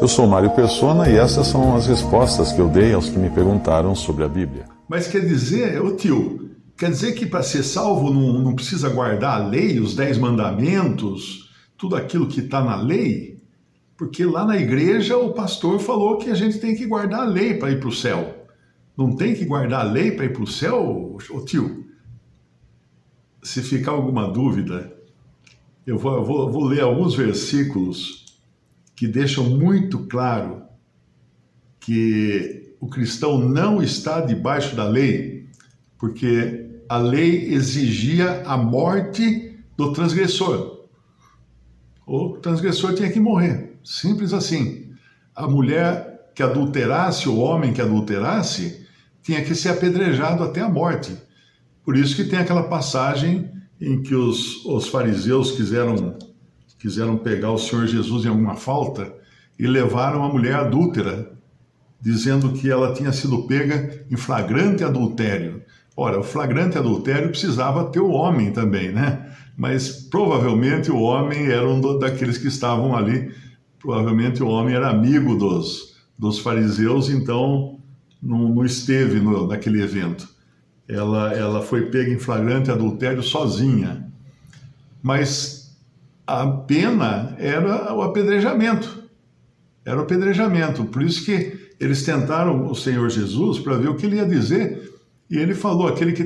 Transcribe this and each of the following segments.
Eu sou Mário Persona e essas são as respostas que eu dei aos que me perguntaram sobre a Bíblia. Mas quer dizer, quer dizer que para ser salvo não precisa guardar a lei, os 10 mandamentos, tudo aquilo que está na lei? Porque lá na igreja o pastor falou que a gente tem que guardar a lei para ir para o céu. Não tem que guardar a lei para ir para o céu, ô tio? Se ficar alguma dúvida, eu vou ler alguns versículos que deixam muito claro que o cristão não está debaixo da lei, porque a lei exigia a morte do transgressor. O transgressor tinha que morrer, simples assim. A mulher que adulterasse, o homem que adulterasse, tinha que ser apedrejado até a morte. Por isso que tem aquela passagem em que os fariseus quiseram pegar o Senhor Jesus em alguma falta e levaram a mulher adúltera, dizendo que ela tinha sido pega em flagrante adultério. Ora, o flagrante adultério precisava ter o homem também, né? Mas provavelmente o homem era daqueles que estavam ali, provavelmente o homem era amigo dos fariseus, então não esteve naquele evento. Ela foi pega em flagrante adultério sozinha. Mas a pena era o apedrejamento. Era o apedrejamento. Por isso que eles tentaram o Senhor Jesus para ver o que ele ia dizer. E ele falou, aquele que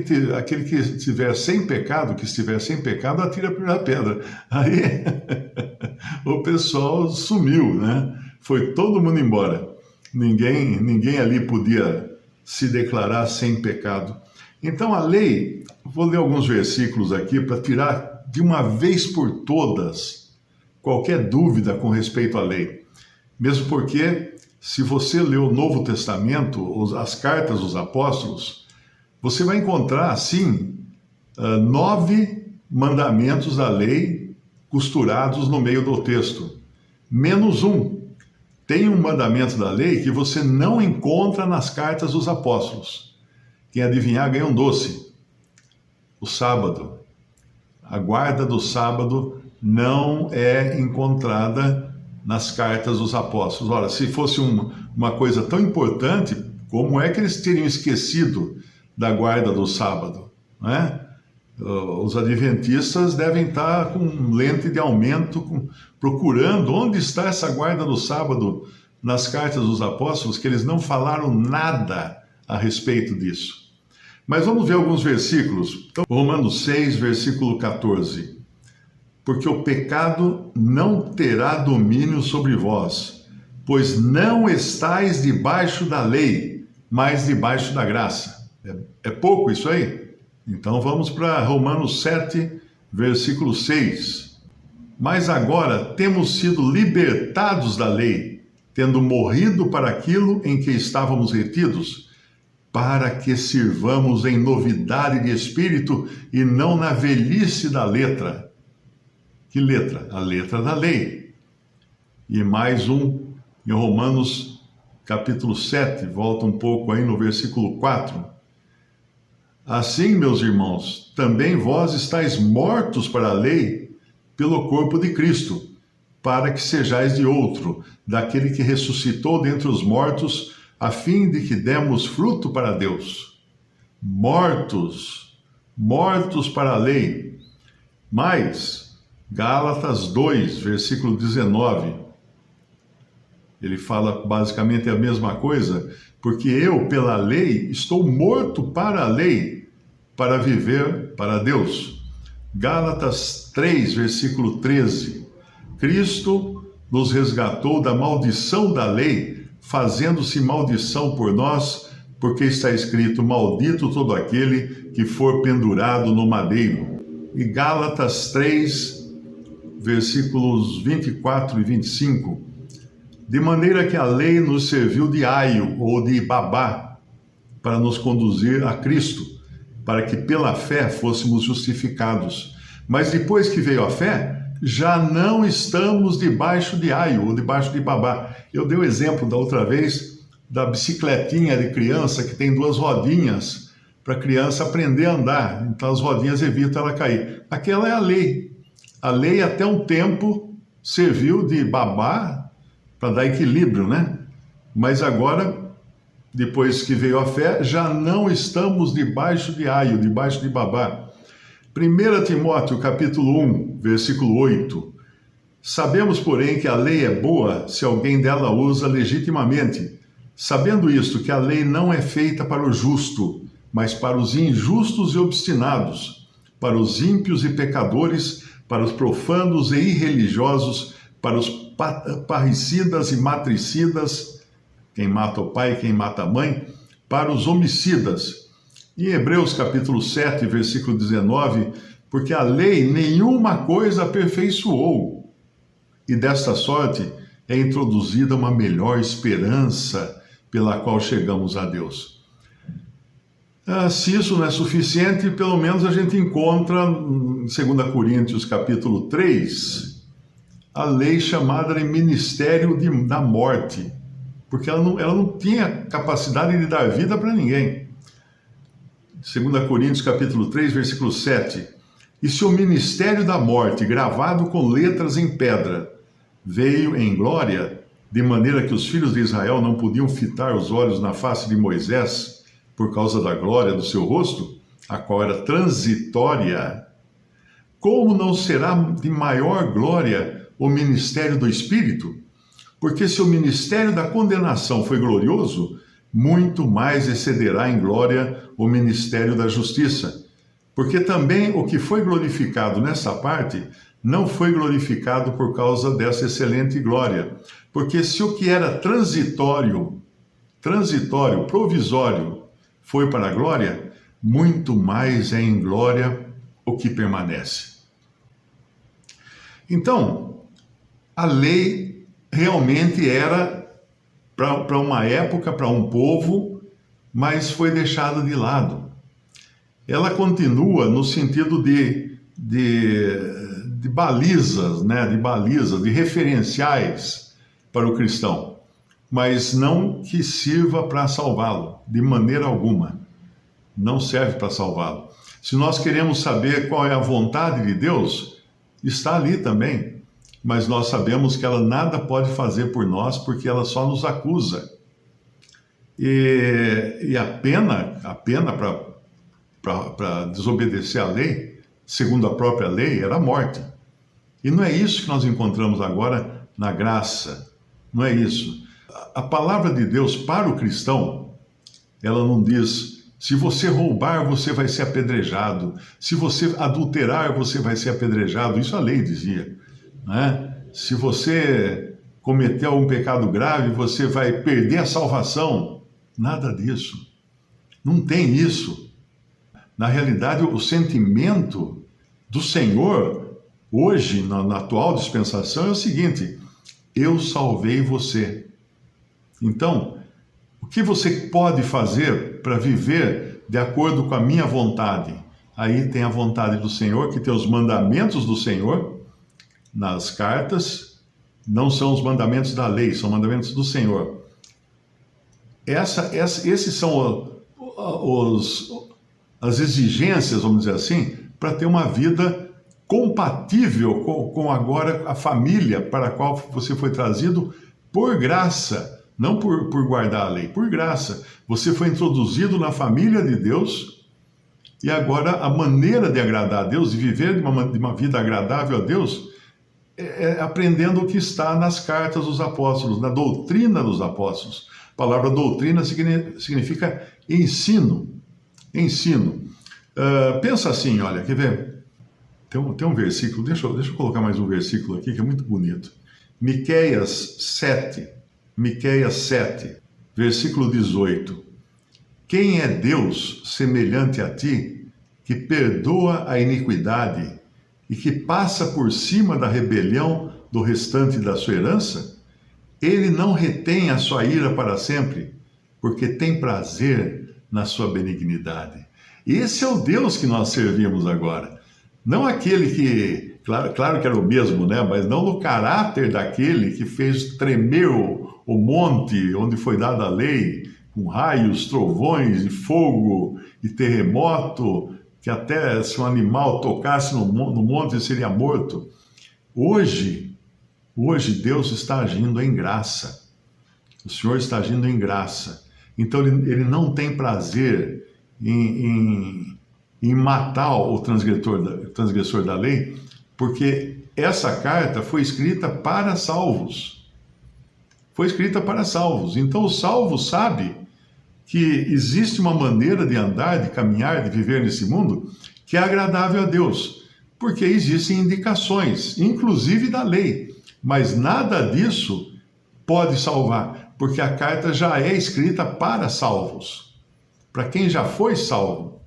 estiver sem pecado, atira a primeira pedra. Aí o pessoal sumiu, né? Foi todo mundo embora. Ninguém ali podia se declarar sem pecado. Então a lei, vou ler alguns versículos aqui para tirar de uma vez por todas qualquer dúvida com respeito à lei. Mesmo porque, se você ler o Novo Testamento, as cartas dos apóstolos, você vai encontrar, assim, 9 mandamentos da lei costurados no meio do texto. Menos um. Tem um mandamento da lei que você não encontra nas cartas dos apóstolos. Quem adivinhar ganha um doce. O sábado. A guarda do sábado não é encontrada nas cartas dos apóstolos. Ora, se fosse uma coisa tão importante, como é que eles teriam esquecido da guarda do sábado? Não é? Os adventistas devem estar com lente de aumento, procurando onde está essa guarda do sábado nas cartas dos apóstolos, que eles não falaram nada a respeito disso. Mas vamos ver alguns versículos. Então, Romanos 6, versículo 14. Porque o pecado não terá domínio sobre vós, pois não estáis debaixo da lei, mas debaixo da graça. É pouco isso aí? Então vamos para Romanos 7, versículo 6. Mas agora temos sido libertados da lei, tendo morrido para aquilo em que estávamos retidos, para que sirvamos em novidade de espírito e não na velhice da letra. Que letra? A letra da lei. E mais um, em Romanos capítulo 7, volta um pouco aí no versículo 4. Assim, meus irmãos, também vós estáis mortos para a lei pelo corpo de Cristo, para que sejais de outro, daquele que ressuscitou dentre os mortos, a fim de que demos fruto para Deus. Mortos para a lei. Mas Gálatas 2, versículo 19, ele fala basicamente a mesma coisa, porque eu, pela lei, estou morto para a lei, para viver para Deus. Gálatas 3, versículo 13, Cristo nos resgatou da maldição da lei, fazendo-se maldição por nós, porque está escrito, maldito todo aquele que for pendurado no madeiro. E Gálatas 3, versículos 24 e 25, de maneira que a lei nos serviu de aio ou de babá para nos conduzir a Cristo, para que pela fé fôssemos justificados. Mas depois que veio a fé, já não estamos debaixo de aio ou debaixo de babá. Eu dei o exemplo da outra vez da bicicletinha de criança que tem 2 rodinhas para a criança aprender a andar. Então as rodinhas evitam ela cair. Aquela é a lei. A lei até um tempo serviu de babá para dar equilíbrio, né? Mas agora, depois que veio a fé, já não estamos debaixo de aio, debaixo de babá. 1 Timóteo capítulo 1, versículo 8. Sabemos, porém, que a lei é boa se alguém dela usa legitimamente, sabendo isto, que a lei não é feita para o justo, mas para os injustos e obstinados, para os ímpios e pecadores, para os profanos e irreligiosos, para os parricidas e matricidas, quem mata o pai e quem mata a mãe, para os homicidas. Em Hebreus capítulo 7, versículo 19, porque a lei nenhuma coisa aperfeiçoou, e desta sorte é introduzida uma melhor esperança pela qual chegamos a Deus. Se isso não é suficiente, pelo menos a gente encontra em 2 Coríntios capítulo 3, a lei chamada de ministério da morte, porque ela não tinha capacidade de dar vida para ninguém. 2 Coríntios capítulo 3, versículo 7. E se o ministério da morte, gravado com letras em pedra, veio em glória, de maneira que os filhos de Israel não podiam fitar os olhos na face de Moisés, por causa da glória do seu rosto, a qual era transitória, como não será de maior glória o ministério do Espírito? Porque se o ministério da condenação foi glorioso, muito mais excederá em glória o ministério da justiça. Porque também o que foi glorificado nessa parte não foi glorificado por causa dessa excelente glória. Porque se o que era transitório, provisório, foi para a glória, muito mais é em glória o que permanece. Então, a lei realmente era para uma época, para um povo, mas foi deixada de lado. Ela continua no sentido de balizas, né? De referenciais para o cristão, mas não que sirva para salvá-lo, de maneira alguma. Não serve para salvá-lo. Se nós queremos saber qual é a vontade de Deus, está ali também, mas nós sabemos que ela nada pode fazer por nós, porque ela só nos acusa. E a pena para desobedecer à lei, segundo a própria lei, era a morte. E não é isso que nós encontramos agora na graça. Não é isso. A palavra de Deus para o cristão, ela não diz: se você roubar, você vai ser apedrejado. Se você adulterar, você vai ser apedrejado. Isso a lei dizia, né? Se você cometer um pecado grave, você vai perder a salvação. Nada disso. Não tem isso. Na realidade, o sentimento do Senhor, hoje, na atual dispensação, é o seguinte: eu salvei você. Então, o que você pode fazer para viver de acordo com a minha vontade? Aí tem a vontade do Senhor, que tem os mandamentos do Senhor nas cartas, não são os mandamentos da lei, são mandamentos do Senhor. Esses são as exigências, vamos dizer assim, para ter uma vida compatível com agora a família para a qual você foi trazido por graça. Não por guardar a lei, por graça. Você foi introduzido na família de Deus e agora a maneira de agradar a Deus, de viver de uma vida agradável a Deus, é aprendendo o que está nas cartas dos apóstolos, na doutrina dos apóstolos. A palavra doutrina significa ensino. Ensino. Pensa assim, olha, quer ver? Tem um versículo, deixa eu colocar mais um versículo aqui que é muito bonito. Miqueias 7, versículo 18. Quem é Deus semelhante a ti, que perdoa a iniquidade e que passa por cima da rebelião do restante da sua herança? Ele não retém a sua ira para sempre, porque tem prazer na sua benignidade. Esse é o Deus que nós servimos agora. Não aquele que, claro que era o mesmo, né? Mas não no caráter daquele que fez tremer o monte onde foi dada a lei, com raios, trovões e fogo e terremoto, que até se um animal tocasse no monte seria morto. Hoje, Hoje Deus está agindo em graça. O Senhor está agindo em graça. Então ele não tem prazer em matar o transgressor da lei, porque essa carta foi escrita para salvos. Foi escrita para salvos. Então o salvo sabe que existe uma maneira de andar, de caminhar, de viver nesse mundo que é agradável a Deus, porque existem indicações, inclusive da lei, mas nada disso pode salvar, porque a carta já é escrita para salvos, para quem já foi salvo.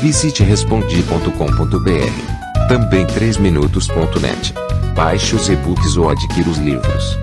Visite respondi.com.br. Também 3minutos.net. Baixe os e-books ou adquira os livros.